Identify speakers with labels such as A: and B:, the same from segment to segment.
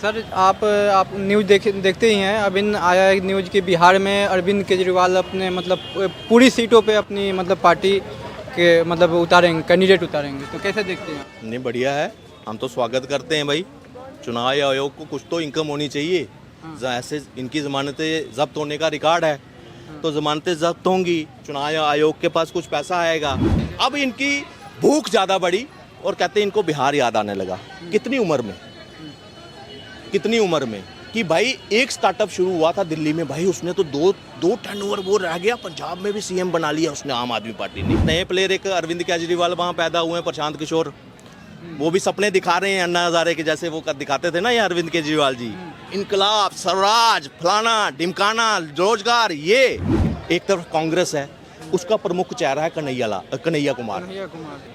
A: Sir आप news देखते ही हैं। अभी आया है न्यूज़ कि बिहार में अरविंद केजरीवाल अपने मतलब पूरी सीटों पे अपनी मतलब पार्टी के मतलब उतारेंगे, कैंडिडेट उतारेंगे, तो कैसे देखते हैं?
B: नहीं, बढ़िया है। हम तो स्वागत करते हैं भाई। चुनाव आयोग को कुछ तो इनकम होनी चाहिए। ऐसे इनकी ज़मानतें जब्त होने का रिकॉर्ड है, तो ज़मानतें जब्त होंगी, चुनाव आयोग के पास कुछ पैसा आएगा। अब इनकी भूख ज़्यादा बढ़ी और कहते हैं इनको बिहार याद आने लगा। कितनी उम्र में कि भाई एक स्टार्टअप शुरू हुआ था दिल्ली में, भाई उसने तो दो टर्नओवर वो रह गया, पंजाब में भी सीएम बना लिया उसने, आम आदमी पार्टी ने। नए प्लेयर एक अरविंद केजरीवाल वहाँ पैदा हुए हैं, प्रशांत किशोर, वो भी सपने दिखा रहे हैं अन्ना हजारे के जैसे वो दिखाते थे ना ये अरविंद केजरीवाल जी। इनकलाब, स्वराज, फलाना ढिमकाना, रोजगार। ये एक तरफ कांग्रेस है, उसका प्रमुख चेहरा है कन्हैया कुमार,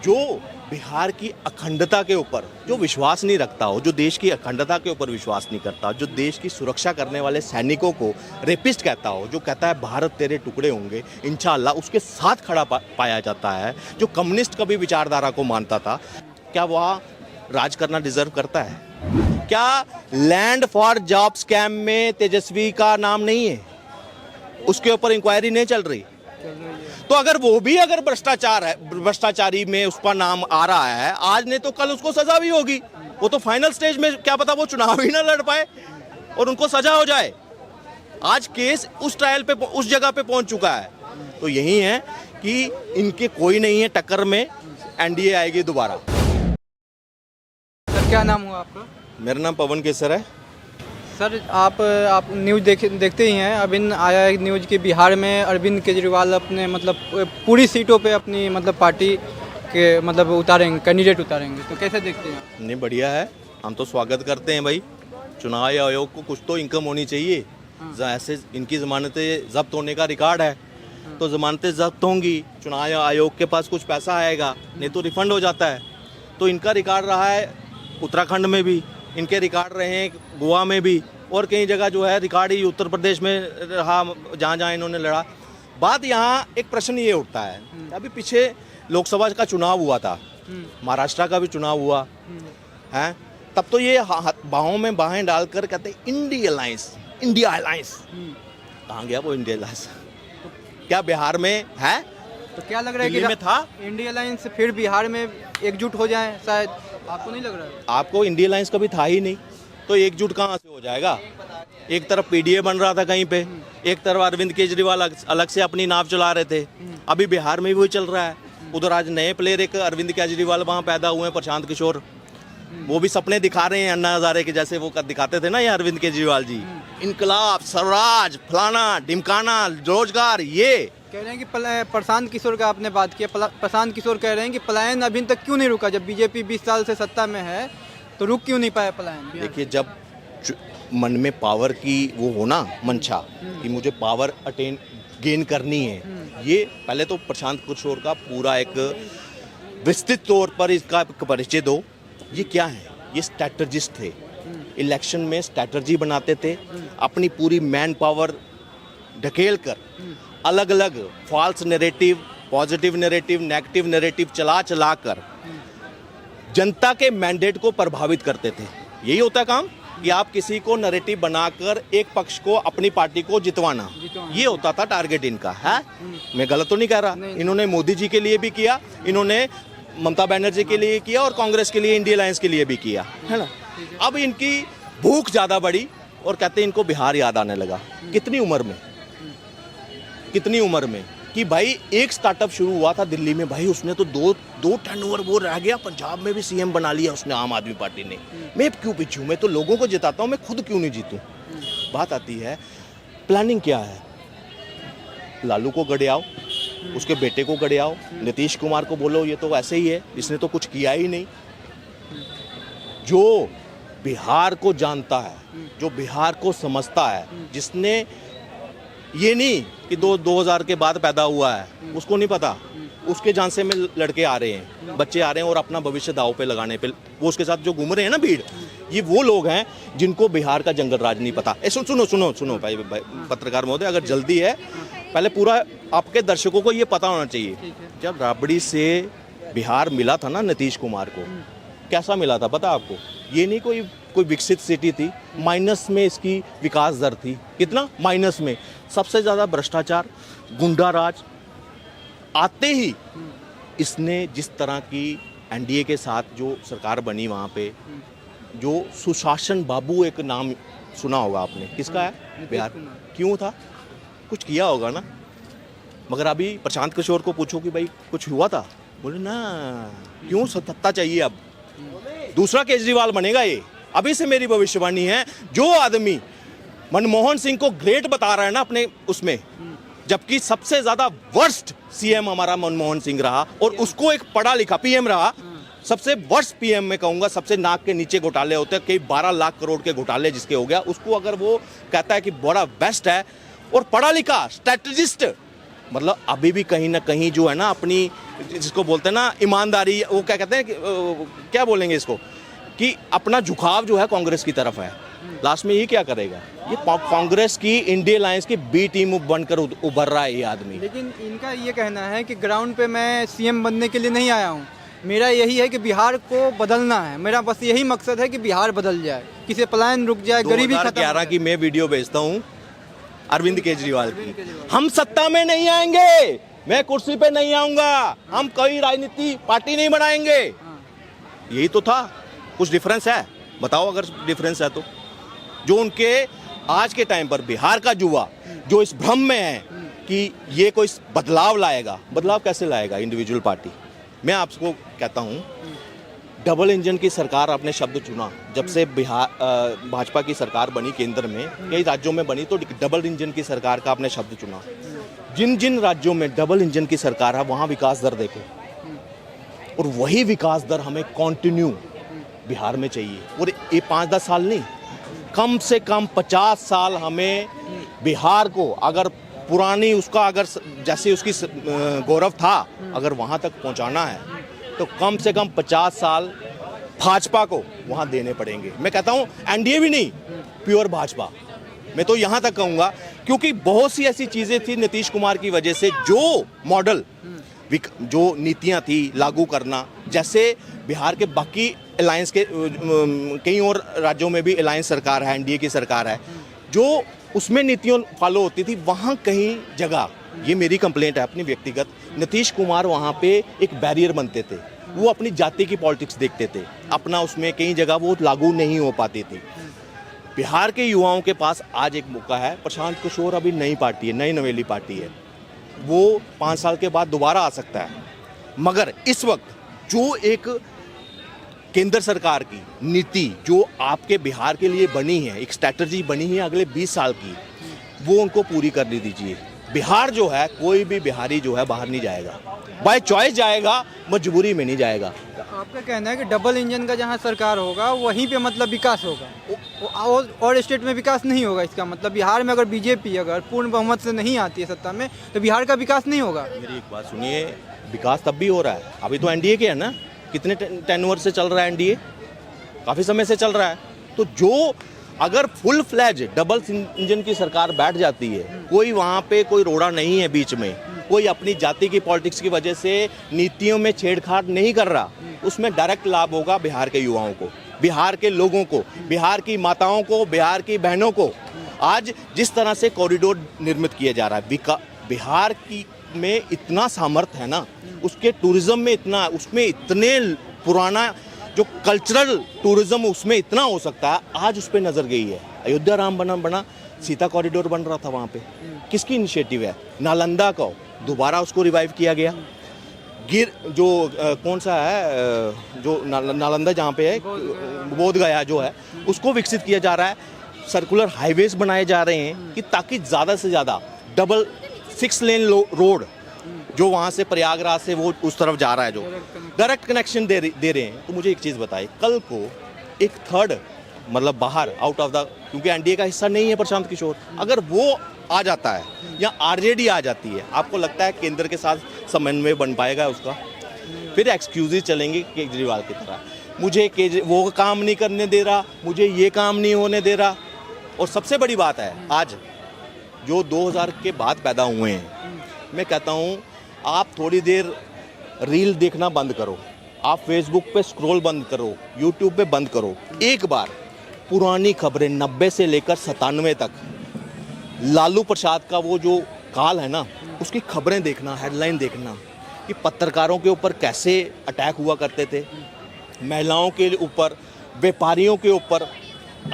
B: जो बिहार की अखंडता के ऊपर जो विश्वास नहीं रखता हो, जो देश की अखंडता के ऊपर विश्वास नहीं करता, जो देश की सुरक्षा करने वाले सैनिकों को रेपिस्ट कहता हो, जो कहता है भारत तेरे टुकड़े होंगे इंशाअल्लाह, उसके साथ खड़ा पाया जाता है। जो कम्युनिस्ट कभी विचारधारा को मानता था, क्या वह राज करना डिजर्व करता है? क्या लैंड फॉर जॉब स्कैम में तेजस्वी का नाम नहीं है? उसके ऊपर इंक्वायरी नहीं चल रही? तो अगर वो भी अगर भ्रष्टाचारी में उसका नाम आ रहा है आज, नहीं तो कल उसको सजा भी होगी। वो तो फाइनल स्टेज में, क्या पता वो चुनाव ही ना लड़ पाए और उनको सजा हो जाए। आज केस उस ट्रायल पे, उस जगह पे पहुंच चुका है। तो यही है कि इनके कोई नहीं है टक्कर में, एनडीए आएगी दोबारा।
A: सर क्या नाम हुआ आपका?
B: मेरा नाम पवन केसर है।
A: सर आप न्यूज़ देखते ही हैं। अभी आया है न्यूज़ कि बिहार में अरविंद केजरीवाल अपने मतलब पूरी सीटों पे अपनी मतलब पार्टी के मतलब उतारेंगे, कैंडिडेट उतारेंगे, तो कैसे देखते हैं?
B: नहीं, बढ़िया है। हम तो स्वागत करते हैं भाई। चुनाव आयोग को कुछ तो इनकम होनी चाहिए। ऐसे इनकी ज़मानतें जब्त होने का रिकॉर्ड है, तो ज़मानतें जब्त होंगी, चुनाव आयोग के पास कुछ पैसा आएगा, नहीं तो रिफंड हो जाता है। तो इनका रिकॉर्ड रहा है उत्तराखंड में भी, इनके रिकॉर्ड रहे हैं गोवा में भी, और कई जगह जो है रिकॉर्ड ही उत्तर प्रदेश में रहा, जहाँ जहाँ इन्होंने लड़ा। बात यहाँ एक प्रश्न ये उठता है, अभी पीछे लोकसभा का चुनाव हुआ था, महाराष्ट्र का भी चुनाव हुआ है, तब तो ये बाहों में बाहें डालकर कहते इंडिया अलायंस। कहाँ गया वो इंडिया अलायंस? क्या बिहार में है?
A: तो क्या लग रहा है कि
B: में था
A: इंडिया अलायंस फिर बिहार में एकजुट हो जाए शायद? आपको नहीं लग रहा है?
B: आपको इंडिया अलायंस कभी था ही नहीं, तो एकजुट कहाँ से हो जाएगा? एक तरफ पीडीए बन रहा था कहीं पे, एक तरफ अरविंद केजरीवाल अलग से अपनी नाव चला रहे थे। अभी बिहार में भी वही चल रहा है। उधर आज नए प्लेयर एक अरविंद केजरीवाल वहाँ पैदा हुए हैं, प्रशांत किशोर, वो भी सपने दिखा रहे हैं अन्ना हजारे के जैसे वो दिखाते थे ना ये अरविंद केजरीवाल जी। इनकलाब, स्वराज, फलाना ढिमकाना, रोजगार। ये
A: कह रहे हैं कि प्रशांत किशोर का आपने बात किया, प्रशांत किशोर कह रहे हैं कि पलायन अभी तक क्यों नहीं रुका? जब बीजेपी 20 साल से सत्ता में है तो रुक क्यों नहीं पाया पलायन?
B: देखिए, जब मन में पावर की वो होना मंशा कि मुझे पावर गेन करनी है, ये पहले तो प्रशांत किशोर का पूरा एक विस्तृत तौर पर इसका परिचय दो। ये क्या है? ये स्ट्रैटेजिस्ट थे, इलेक्शन में स्ट्रैटेजी बनाते थे, अपनी पूरी मैन पावर ढकेल कर अलग अलग false narrative, positive narrative, negative narrative चला कर जनता के मैंडेट को प्रभावित करते थे। यही होता है काम, कि आप किसी को नैरेटिव बनाकर एक पक्ष को, अपनी पार्टी को जितवाना। ये होता था टारगेट इनका है। मैं गलत तो नहीं कह रहा। इन्होंने मोदी जी के लिए भी किया, इन्होंने ममता बनर्जी के लिए किया, और कांग्रेस के लिए, इंडिया अलायंस के लिए भी किया, है ना। अब इनकी भूख ज्यादा बढ़ी और कहते हैं इनको बिहार याद आने लगा। कितनी उम्र में कि भाई एक स्टार्टअप शुरू हुआ था दिल्ली में, भाई उसने तो दो टर्नओवर वो रह गया, पंजाब में भी सीएम बना लिया उसने, आम आदमी पार्टी ने। मैं क्यों पीछे हूँ? मैं तो लोगों को जिताता हूँ, मैं खुद क्यों नहीं जीतूं? बात आती है प्लानिंग क्या है। लालू को गड़े आओ, उसके बेटे को गड़े आओ, नीतीश कुमार को बोलो ये तो ऐसे ही है, इसने तो कुछ किया ही नहीं। जो बिहार को जानता है, जो बिहार को समझता है, जिसने ये नहीं कि 2000 के बाद पैदा हुआ है, उसको नहीं पता। उसके झांसे में लड़के आ रहे हैं, बच्चे आ रहे हैं, और अपना भविष्य दाव पे लगाने पे वो उसके साथ जो घूम रहे हैं ना भीड़, ये वो लोग हैं जिनको बिहार का जंगल राज नहीं पता। सुनो भाई पत्रकार महोदय, अगर जल्दी है, पहले पूरा आपके दर्शकों को ये पता होना चाहिए। जब राबड़ी से बिहार मिला था ना नीतीश कुमार को, कैसा मिला था पता आपको? ये नहीं कोई विकसित सिटी थी, माइनस में इसकी विकास दर थी। कितना? माइनस में। सबसे ज़्यादा भ्रष्टाचार, गुंडा राज। आते ही इसने जिस तरह की एनडीए के साथ जो सरकार बनी, वहाँ पे जो सुशासन बाबू एक नाम सुना होगा आपने, किसका है? बिहार। क्यों था? कुछ किया होगा ना। मगर अभी प्रशांत किशोर को पूछो कि भाई कुछ हुआ था, बोले ना क्यों सत्ता चाहिए, अब दूसरा केजरीवाल बनेगा ये। अभी से मेरी भविष्यवाणी है, जो आदमी मनमोहन सिंह को ग्रेट बता रहा है ना अपने उसमें, जबकि सबसे ज्यादा वर्स्ट सीएम हमारा मनमोहन सिंह रहा और उसको एक पढ़ा लिखा पीएम रहा, सबसे वर्स्ट पीएम में कहूंगा, सबसे नाक के नीचे घोटाले होते हैं, कई 12 लाख करोड़ के घोटाले जिसके हो गया, उसको अगर वो कहता है कि बड़ा बेस्ट है और पढ़ा लिखा स्ट्रेटेजिस्ट, मतलब अभी भी कहीं ना कहीं जो है ना अपनी, जिसको बोलते हैं ना ईमानदारी, वो क्या कहते हैं क्या बोलेंगे इसको, कि अपना झुकाव जो है कांग्रेस की तरफ है। लास्ट में ये क्या करेगा? ये कांग्रेस की इंडिया अलायंस की बी टीम बनकर उभर रहा है ये आदमी।
A: लेकिन इनका ये कहना है कि ग्राउंड पे मैं सीएम बनने के लिए नहीं आया हूँ, मेरा यही है कि बिहार को बदलना है, मेरा बस यही मकसद है कि बिहार बदल जाए, किसी पलायन रुक जाए, गरीबी खत्म।
B: 2011 की मैं वीडियो भेजता हूँ अरविंद केजरीवाल की, हम सत्ता में नहीं आएंगे, मैं कुर्सी पे नहीं आऊंगा, हम कोई राजनीति पार्टी नहीं बनाएंगे। यही तो था। कुछ डिफरेंस है? बताओ अगर डिफरेंस है तो। जो उनके आज के टाइम पर बिहार का युवा जो इस भ्रम में है कि ये कोई बदलाव लाएगा, बदलाव कैसे लाएगा इंडिविजुअल पार्टी? मैं आपको कहता हूँ, डबल इंजन की सरकार आपने शब्द चुना, जब से बिहार भाजपा की सरकार बनी केंद्र में, कई राज्यों में बनी, तो डबल इंजन की सरकार का आपने शब्द चुना। जिन जिन राज्यों में डबल इंजन की सरकार है वहाँ विकास दर देखो, और वही विकास दर हमें कंटिन्यू बिहार में चाहिए। और ये 5-10 साल नहीं, कम से कम 50 साल हमें बिहार को, अगर पुरानी उसका अगर जैसे उसकी गौरव था अगर वहाँ तक पहुँचाना है तो कम से कम 50 साल भाजपा को वहाँ देने पड़ेंगे। मैं कहता हूँ एनडीए भी नहीं, प्योर भाजपा। मैं तो यहाँ तक कहूँगा, क्योंकि बहुत सी ऐसी चीज़ें थी नीतीश कुमार की वजह से, जो मॉडल, जो नीतियाँ थी लागू करना, जैसे बिहार के बाकी अलायंस के कई और राज्यों में भी अलायंस सरकार है, एनडीए की सरकार है, जो उसमें नीतियों फॉलो होती थी, वहाँ कहीं जगह, ये मेरी कंप्लेंट है अपनी व्यक्तिगत, नीतीश कुमार वहाँ पे एक बैरियर बनते थे। वो अपनी जाति की पॉलिटिक्स देखते थे, अपना उसमें कई जगह वो लागू नहीं हो पाती थी। बिहार के युवाओं के पास आज एक मौका है। प्रशांत किशोर अभी नई पार्टी है, नई नवेली पार्टी है, वो 5 साल के बाद दोबारा आ सकता है। मगर इस वक्त जो एक केंद्र सरकार की नीति जो आपके बिहार के लिए बनी है, एक स्ट्रैटेजी बनी है अगले 20 साल की, वो उनको पूरी करने दीजिए। बिहार जो है, कोई भी बिहारी जो है बाहर नहीं जाएगा, बाय चॉइस जाएगा, मजबूरी में नहीं जाएगा।
A: तो आपका कहना है कि डबल इंजन का जहाँ सरकार होगा वहीं पे मतलब विकास होगा, और स्टेट में विकास नहीं होगा? इसका मतलब बिहार में अगर बीजेपी अगर पूर्ण बहुमत से नहीं आती है सत्ता में तो बिहार का विकास नहीं होगा?
B: मेरी एक बात सुनिए, विकास तब भी हो रहा है। अभी तो एनडीए के है ना, कितने टेन्योर से चल रहा है एनडीए? काफ़ी समय से चल रहा है। तो जो अगर फुल फ्लैज डबल इंजन की सरकार बैठ जाती है, कोई वहाँ पे कोई रोड़ा नहीं है बीच में, कोई अपनी जाति की पॉलिटिक्स की वजह से नीतियों में छेड़छाड़ नहीं कर रहा, उसमें डायरेक्ट लाभ होगा बिहार के युवाओं को, बिहार के लोगों को, बिहार की माताओं को, बिहार की बहनों को। आज जिस तरह से कॉरिडोर निर्मित किया जा रहा है, बिहार की में इतना सामर्थ्य है ना, उसके टूरिज्म में इतना, उसमें इतने पुराना जो कल्चरल टूरिज्म उसमें इतना हो सकता है, आज उस पर नज़र गई है। अयोध्या राम बना, सीता कॉरिडोर बन रहा था वहाँ पे, किसकी इनिशिएटिव है? नालंदा का, दोबारा उसको रिवाइव किया गया। जो कौन सा है जो नालंदा जहाँ पे है, बोध गया जो है, उसको विकसित किया जा रहा है। सर्कुलर हाईवेज बनाए जा रहे हैं कि ताकि ज़्यादा से ज़्यादा डबल 6 लेन रोड जो वहाँ से प्रयागराज से वो उस तरफ जा रहा है, जो डायरेक्ट कनेक्शन दे रहे हैं। तो मुझे एक चीज़ बताइए, कल को एक थर्ड मतलब बाहर आउट ऑफ द, क्योंकि एनडीए का हिस्सा नहीं है प्रशांत किशोर, अगर वो आ जाता है या आरजेडी आ जाती है, आपको लगता है केंद्र के साथ समन्वय बन पाएगा उसका? फिर एक्सक्यूजेज चलेंगे केजरीवाल की तरह, मुझे वो काम नहीं करने दे रहा, मुझे ये काम नहीं होने दे रहा। और सबसे बड़ी बात है, आज जो 2000 के बाद पैदा हुए हैं, मैं कहता हूँ आप थोड़ी देर रील देखना बंद करो, आप फेसबुक पे स्क्रॉल बंद करो, यूट्यूब पे बंद करो, एक बार पुरानी खबरें 90 से लेकर 97 तक लालू प्रसाद का वो जो काल है ना, उसकी खबरें देखना, हेडलाइन देखना कि पत्रकारों के ऊपर कैसे अटैक हुआ करते थे, महिलाओं के ऊपर, व्यापारियों के ऊपर,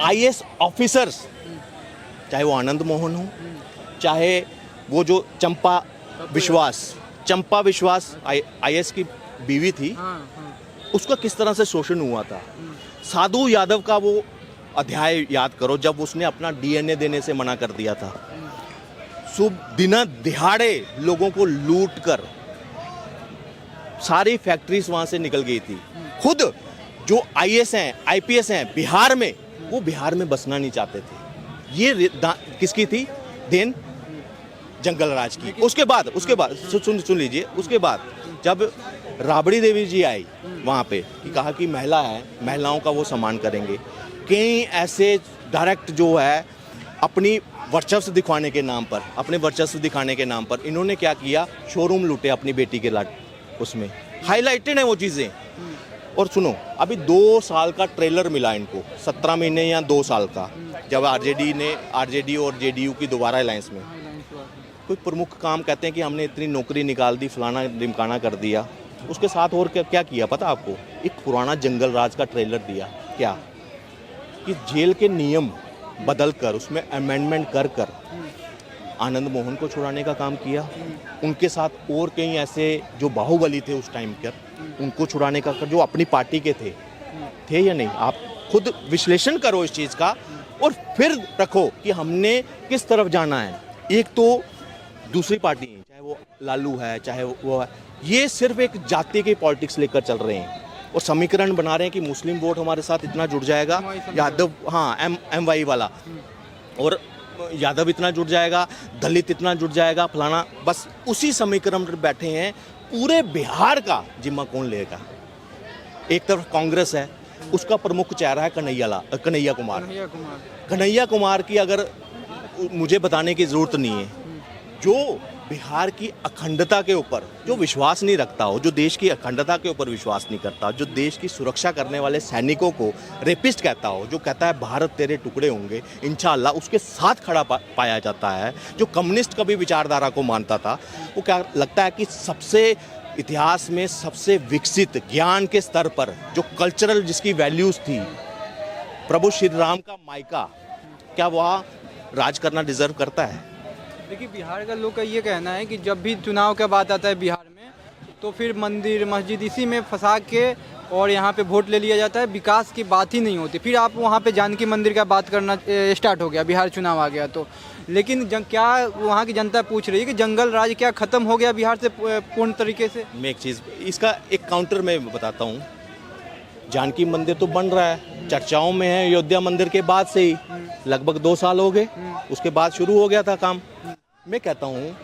B: आईएएस ऑफिसर्स, चाहे वो आनंद मोहन हो, चाहे वो जो चंपा विश्वास आईएएस की बीवी थी, उसका किस तरह से शोषण हुआ था। साधु यादव का वो अध्याय याद करो जब उसने अपना डीएनए देने से मना कर दिया था। शुभ दिना दिहाड़े लोगों को लूट कर सारी फैक्ट्रीज वहां से निकल गई थी। खुद जो आईएएस हैं, आईपीएस हैं बिहार में, वो बिहार में बसना नहीं चाहते थे। ये किसकी थी देन? जंगल राज की। उसके बाद सुन लीजिए, उसके बाद जब राबड़ी देवी जी आई वहाँ पे कि कहा कि महिला है, महिलाओं का वो सम्मान करेंगे, कई ऐसे डायरेक्ट जो है अपनी वर्चस्व दिखाने के नाम पर इन्होंने क्या किया, शोरूम लूटे अपनी बेटी के उसमें हाईलाइटेड है वो चीज़ें। और सुनो, अभी 2 साल का ट्रेलर मिला इनको, 17 महीने या 2 साल का, जब आरजेडी और जेडीयू की दोबारा अलायंस में कोई प्रमुख काम कहते हैं कि हमने इतनी नौकरी निकाल दी, फलाना ढिमकाना कर दिया। उसके साथ और क्या किया पता आपको? एक पुराना जंगल राज का ट्रेलर दिया, क्या कि जेल के नियम बदल कर उसमें अमेंडमेंट कर आनंद मोहन को छुड़ाने का काम किया। उनके साथ और कई ऐसे जो बाहुबली थे उस टाइम के, उनको छुड़ाने का, जो अपनी पार्टी के थे या नहीं? आप खुद विश्लेषण करो इस चीज़ का और फिर रखो कि हमने किस तरफ जाना है। एक तो दूसरी पार्टी, चाहे वो लालू है, चाहे वो है, ये सिर्फ एक जाति की पॉलिटिक्स लेकर चल रहे हैं और समीकरण बना रहे हैं कि मुस्लिम वोट हमारे साथ इतना जुड़ जाएगा, यादव, हाँ एमवाई वाला, और यादव इतना जुड़ जाएगा, दलित इतना जुड़ जाएगा, फलाना। बस उसी समीकरण पर बैठे हैं। पूरे बिहार का जिम्मा कौन लेगा? एक तरफ कांग्रेस है, उसका प्रमुख चेहरा है कन्हैया कुमार की अगर मुझे बताने की ज़रूरत नहीं है, जो बिहार की अखंडता के ऊपर जो विश्वास नहीं रखता हो, जो देश की अखंडता के ऊपर विश्वास नहीं करता, जो देश की सुरक्षा करने वाले सैनिकों को रेपिस्ट कहता हो, जो कहता है भारत तेरे टुकड़े होंगे इंशाअल्लाह, उसके साथ खड़ा पाया जाता है। जो कम्युनिस्ट कभी विचारधारा को मानता था, वो क्या लगता है कि सबसे इतिहास में सबसे विकसित ज्ञान के स्तर पर जो कल्चरल जिसकी वैल्यूज़ थी, प्रभु श्री राम का मायका, क्या वह राज करना डिजर्व करता है?
A: देखिए, बिहार का लोग का ये कहना है कि जब भी चुनाव का बात आता है बिहार में, तो फिर मंदिर मस्जिद इसी में फंसा के और यहाँ पे वोट ले लिया जाता है, विकास की बात ही नहीं होती। फिर आप वहाँ पे जानकी मंदिर का बात करना स्टार्ट हो गया, बिहार चुनाव आ गया तो। लेकिन क्या वहाँ की जनता पूछ रही है कि जंगल राज क्या ख़त्म हो गया बिहार से पूर्ण तरीके से?
B: मैं एक चीज़, इसका एक काउंटर में बताता हूँ। जानकी मंदिर तो बन रहा है, चर्चाओं में है, अयोध्या मंदिर के बाद से ही लगभग 2 साल हो गए, उसके बाद शुरू हो गया था काम। मैं कहता हूँ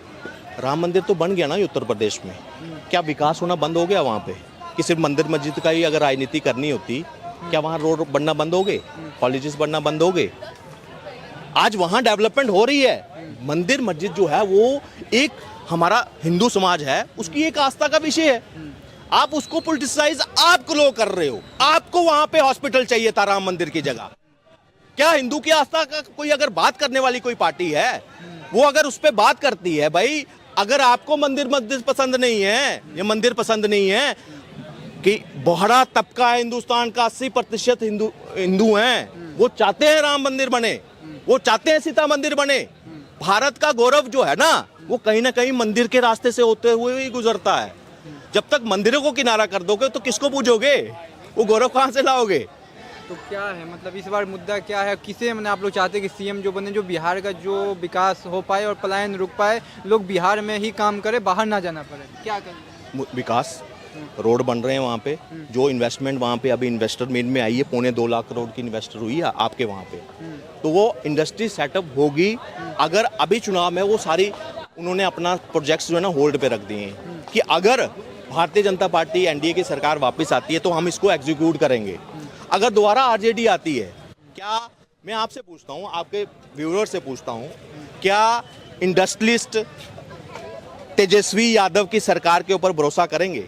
B: राम मंदिर तो बन गया ना उत्तर प्रदेश में, क्या विकास होना बंद हो गया वहाँ पे? कि सिर्फ मंदिर मस्जिद का ही अगर राजनीति करनी होती, क्या वहाँ रोड बनना बंद हो गए, कॉलेजेस बनना बंद हो गए? आज वहाँ डेवलपमेंट हो रही है। मंदिर मस्जिद जो है वो एक हमारा हिंदू समाज है, उसकी एक आस्था का विषय है। आप उसको पॉलिटिसाइज आप लोग कर रहे हो। आपको वहाँ पे हॉस्पिटल चाहिए था राम मंदिर की जगह। क्या हिंदू की आस्था का कोई अगर बात करने वाली कोई पार्टी है, वो अगर उस पर बात करती है, भाई अगर आपको मंदिर मस्जिद पसंद नहीं है, ये मंदिर पसंद नहीं है, कि बड़ा तबका है हिंदुस्तान का, 80% हिंदू हैं, वो चाहते हैं राम मंदिर बने, वो चाहते हैं सीता मंदिर बने। भारत का गौरव जो है ना, वो कहीं ना कहीं मंदिर के रास्ते से होते हुए ही गुजरता है। जब तक मंदिरों को किनारा कर दोगे तो किसको पूजोगे? वो गौरव कहाँ से लाओगे?
A: तो क्या है मतलब इस बार मुद्दा क्या है? किसे मैंने आप लोग चाहते हैं कि सीएम जो बने, जो बिहार का जो विकास हो पाए और पलायन रुक पाए, लोग बिहार में ही काम करें, बाहर ना जाना पड़े, क्या करें?
B: विकास, रोड बन रहे हैं वहाँ पे, जो इन्वेस्टमेंट वहाँ पे अभी इन्वेस्टर मीट में आई है, 2.25 लाख करोड़ की इन्वेस्टर हुई है आपके वहाँ पे, तो वो इंडस्ट्री सेटअप होगी। अगर अभी चुनाव में वो सारी उन्होंने अपना प्रोजेक्ट्स जो है ना होल्ड पे रख दिए हैं कि अगर भारतीय जनता पार्टी एनडीए की सरकार वापस आती है तो हम इसको एग्जीक्यूट करेंगे। अगर दोबारा आरजेडी आती है, क्या, मैं आपसे पूछता हूँ, आपके व्यूअर से पूछता हूँ, क्या इंडस्ट्रियलिस्ट तेजस्वी यादव की सरकार के ऊपर भरोसा करेंगे?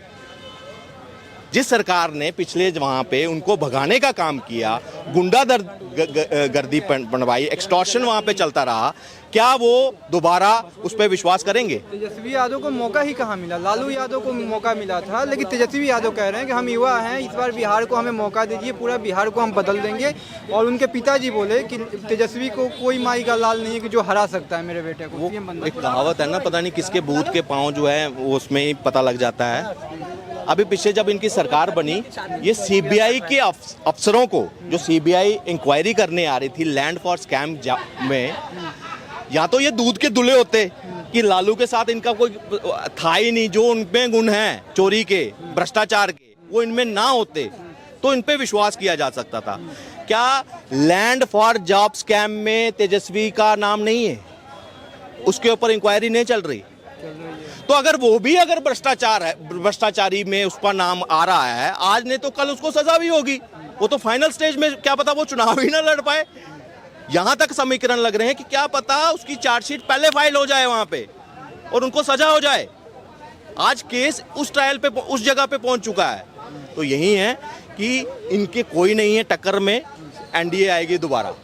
B: जिस सरकार ने पिछले वहाँ पे उनको भगाने का काम किया, गुंडा गर्दी बनवाई, एक्सटॉर्शन वहाँ पे चलता रहा, क्या वो दोबारा उस पर विश्वास करेंगे?
A: तेजस्वी यादव को मौका ही कहाँ मिला? लालू यादव को मौका मिला था, लेकिन तेजस्वी यादव कह रहे हैं कि हम युवा हैं, इस बार बिहार को हमें मौका दीजिए, पूरा बिहार को हम बदल देंगे। और उनके पिताजी बोले कि तेजस्वी को कोई माई का लाल नहीं है कि जो हरा सकता है मेरे बेटे को।
B: वो एक कहावत है ना, पता नहीं किसके बूथ के पाँव जो है वो उसमें ही पता लग जाता है। अभी पीछे जब इनकी सरकार बनी, ये सीबीआई के अफसरों को, जो सीबीआई इंक्वायरी करने आ रही थी लैंड फॉर स्कैम में, या तो ये दूध के दुले होते कि लालू के साथ इनका कोई था ही नहीं, जो उनमें गुण हैं चोरी के, भ्रष्टाचार के, वो इनमें ना होते तो इन पे विश्वास किया जा सकता था। क्या लैंड फॉर जॉब स्कैम में तेजस्वी का नाम नहीं है? उसके ऊपर इंक्वायरी नहीं चल रही? तो अगर वो भी अगर भ्रष्टाचार है, भ्रष्टाचारी में उसका नाम आ रहा है आज, नहीं तो कल उसको सजा भी होगी। वो तो फाइनल स्टेज में, क्या पता वो चुनाव ही ना लड़ पाए। यहां तक समीकरण लग रहे हैं कि क्या पता उसकी चार्जशीट पहले फाइल हो जाए वहां पे और उनको सजा हो जाए। आज केस उस ट्रायल पे, उस जगह पे पहुंच चुका है। तो यही है कि इनके कोई नहीं है टक्कर में, एनडीए आएगी दोबारा।